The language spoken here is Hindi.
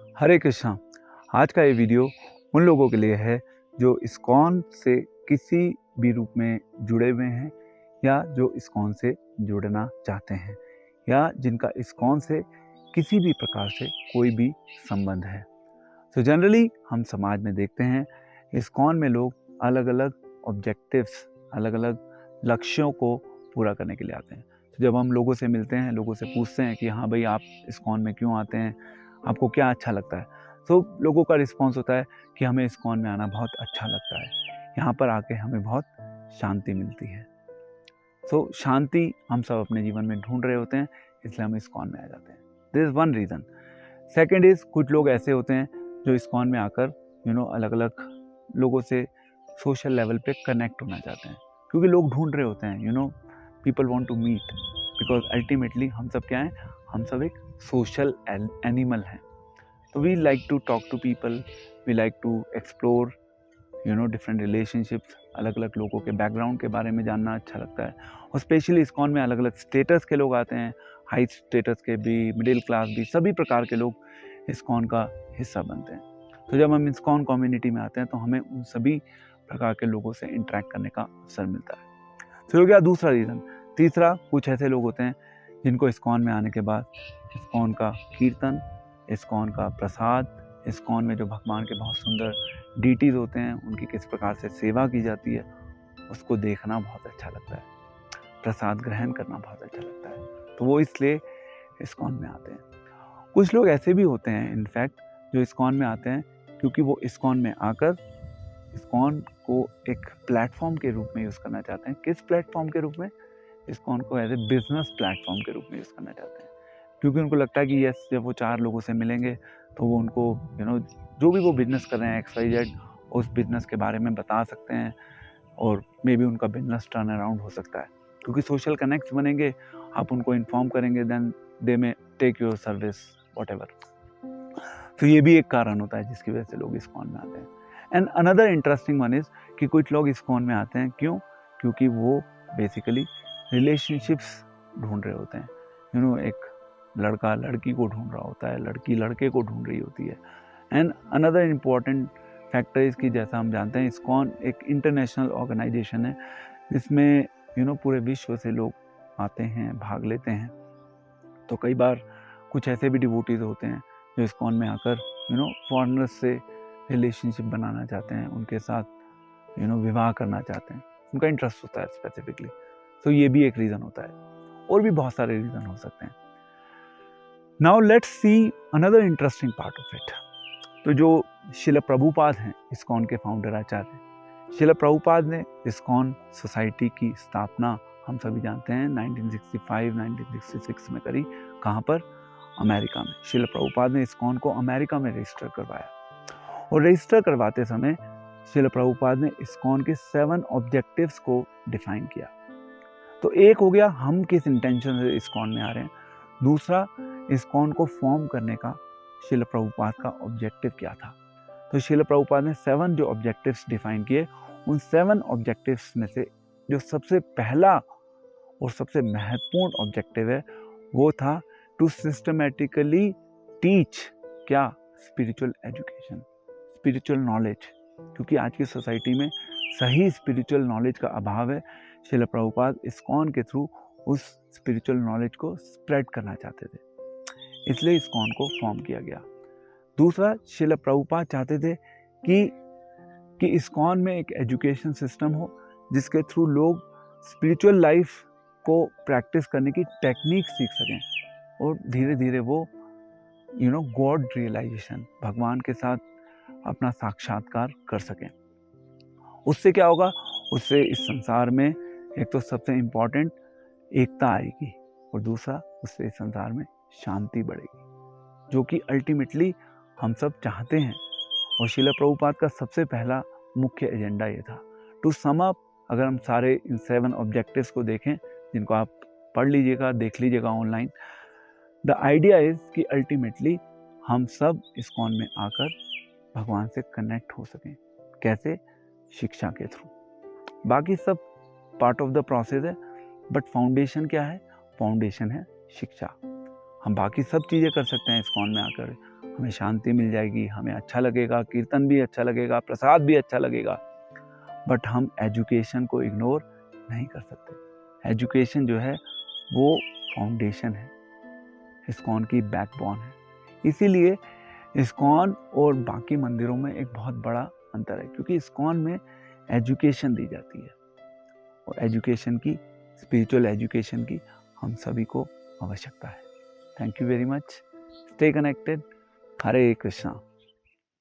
हरे कृष्णा। आज का ये वीडियो उन लोगों के लिए है जो इस्कॉन से किसी भी रूप में जुड़े हुए हैं या जो इस्कॉन से जुड़ना चाहते हैं या जिनका इस्कॉन से किसी भी प्रकार से कोई भी संबंध है। तो जनरली हम समाज में देखते हैं इस्कॉन में लोग अलग अलग ऑब्जेक्टिव्स, अलग अलग लक्ष्यों को पूरा करने के लिए आते हैं। तो जब हम लोगों से मिलते हैं, लोगों से पूछते हैं कि हाँ भाई, आप इस्कॉन में क्यों आते हैं, आपको क्या अच्छा लगता है, तो लोगों का रिस्पॉन्स होता है कि हमें इस्कॉन में आना बहुत अच्छा लगता है, यहाँ पर आके हमें बहुत शांति मिलती है। तो शांति हम सब अपने जीवन में ढूंढ रहे होते हैं, इसलिए हम इस्कॉन में आ जाते हैं। This is one reason. Second is, कुछ लोग ऐसे होते हैं जो इस्कॉन में आकर अलग अलग लोगों से सोशल लेवल पे कनेक्ट होना चाहते हैं, क्योंकि लोग ढूंढ रहे होते हैं, people want to meet, because ultimately हम सब क्या हैं, हम सब एक सोशल एनिमल हैं। तो we like to talk to people, we like to explore different relationships, अलग अलग लोगों के बैकग्राउंड के बारे में जानना अच्छा लगता है। और स्पेशली इस्कॉन में अलग अलग स्टेटस के लोग आते हैं, हाई स्टेटस के भी, मिडिल क्लास भी, सभी प्रकार के लोग इस्कॉन का हिस्सा बनते हैं। तो जब हम इस्कॉन कम्युनिटी में आते हैं तो हमें उन सभी प्रकार के लोगों से इंटरेक्ट करने का अवसर मिलता है। तो हो गया दूसरा रीज़न। तीसरा, कुछ ऐसे लोग होते हैं जिनको इस्कॉन में आने के बाद इस्कॉन का कीर्तन, इस्कॉन का प्रसाद, इस्कॉन में जो भगवान के बहुत सुंदर डीटीज होते हैं, उनकी किस प्रकार से सेवा की जाती है, उसको देखना बहुत अच्छा लगता है, प्रसाद ग्रहण करना बहुत अच्छा लगता है। तो वो इसलिए इस्कॉन में आते हैं। कुछ लोग ऐसे भी होते हैं इनफैक्ट जो इस्कॉन में आते हैं क्योंकि वो इस्कॉन में आकर इस्कॉन को एक प्लेटफॉर्म के रूप में यूज़ करना चाहते हैं। किस प्लेटफॉर्म के रूप में? इस्कॉन को एज ए बिजनेस प्लेटफॉर्म के रूप में यूज़ करना चाहते हैं, क्योंकि उनको लगता है कि यस, जब वो 4 लोगों से मिलेंगे तो वो उनको जो भी वो बिजनेस कर रहे हैं XYZ, उस बिजनेस के बारे में बता सकते हैं और मे बी उनका बिजनेस टर्न अराउंड हो सकता है, क्योंकि सोशल कनेक्ट्स बनेंगे, आप उनको इन्फॉर्म करेंगे, देन दे में टेक योर सर्विस व्हाटएवर। तो ये भी एक कारण होता है जिसकी वजह से लोग इस्कॉन में आते हैं। And another interesting one is कि कुछ लोग इस्कॉन में आते हैं क्यों? क्योंकि वो बेसिकली रिलेशनशिप्स ढूंढ रहे होते हैं। एक लड़का लड़की को ढूंढ रहा होता है, लड़की लड़के को ढूंढ रही होती है। And another important factor is कि जैसा हम जानते हैं, इस्कॉन एक इंटरनेशनल ऑर्गेनाइजेशन है जिसमें पूरे विश्व से लोग आते हैं, भाग लेते हैं। तो कई बार कुछ ऐसे भी डिवोटीज होते हैं जो इस्कॉन में आकर फॉरेनर्स से रिलेशनशिप बनाना चाहते हैं, उनके साथ विवाह करना चाहते हैं, उनका इंटरेस्ट होता है स्पेसिफिकली। तो ये भी एक रीज़न होता है, और भी बहुत सारे रीज़न हो सकते हैं। Now let's see another interesting part of it. तो जो शिला प्रभुपाद हैं, इस्कॉन के फाउंडर आचार्य, शिला प्रभुपाद ने इस्कॉन सोसाइटी की स्थापना हम सभी जानते हैं 1965-1966 में करी। कहाँ पर? अमेरिका में। शिला प्रभुपाद ने इस्कॉन को अमेरिका में रजिस्टर करवाया, और रजिस्टर करवाते समय शिला प्रभुपाद ने इस्कॉन के 7 ऑब्जेक्टिव्स को डिफाइन किया। तो एक हो गया, हम किस इंटेंशन से इस्कॉन में आ रहे हैं। दूसरा, इस्कॉन को फॉर्म करने का शिला प्रभुपाद का ऑब्जेक्टिव क्या था। तो शिला प्रभुपाद ने 7 जो ऑब्जेक्टिव्स डिफाइन किए, उन 7 ऑब्जेक्टिव्स में से जो सबसे पहला और सबसे महत्वपूर्ण ऑब्जेक्टिव है वो था टू सिस्टमेटिकली टीच क्या? स्पिरिचुअल एजुकेशन, स्पिरिचुअल नॉलेज, क्योंकि आज की सोसाइटी में सही स्पिरिचुअल नॉलेज का अभाव है। शिला प्रभुपाद इस्कॉन के थ्रू उस स्पिरिचुअल नॉलेज को स्प्रेड करना चाहते थे, इसलिए इस्कॉन को फॉर्म किया गया। दूसरा, शिला प्रभुपाद चाहते थे कि इस्कॉन में एक एजुकेशन सिस्टम हो जिसके थ्रू लोग स्पिरिचुअल लाइफ को प्रैक्टिस करने की टेक्निक सीख सकें और धीरे धीरे वो गॉड रियलाइजेशन, भगवान के साथ अपना साक्षात्कार कर सकें। उससे क्या होगा? उससे इस संसार में एक तो सबसे इम्पॉर्टेंट एकता आएगी, और दूसरा, उससे इस संसार में शांति बढ़ेगी, जो कि अल्टीमेटली हम सब चाहते हैं। और शिला प्रभुपाद का सबसे पहला मुख्य एजेंडा ये था। टू सम अप, अगर हम सारे इन 7 ऑब्जेक्टिव्स को देखें, जिनको आप पढ़ लीजिएगा, देख लीजिएगा ऑनलाइन, द आइडिया इज कि अल्टीमेटली हम सब इस्कॉन में आकर भगवान से कनेक्ट हो सकें। कैसे? शिक्षा के थ्रू। बाकी सब पार्ट ऑफ द प्रोसेस है, बट फाउंडेशन क्या है? फाउंडेशन है शिक्षा। हम बाकी सब चीज़ें कर सकते हैं इस्कॉन में आकर, हमें शांति मिल जाएगी, हमें अच्छा लगेगा, कीर्तन भी अच्छा लगेगा, प्रसाद भी अच्छा लगेगा। बट हम एजुकेशन को इग्नोर नहीं कर सकते। एजुकेशन जो है वो फाउंडेशन है, इस्कॉन की बैकबोन है। इसीलिए इस्कॉन और बाकी मंदिरों में एक बहुत बड़ा अंतर है, क्योंकि इस्कॉन में एजुकेशन दी जाती है और एजुकेशन की, स्पिरिचुअल एजुकेशन की हम सभी को आवश्यकता है। Thank you very much. Stay connected. Hare Krishna.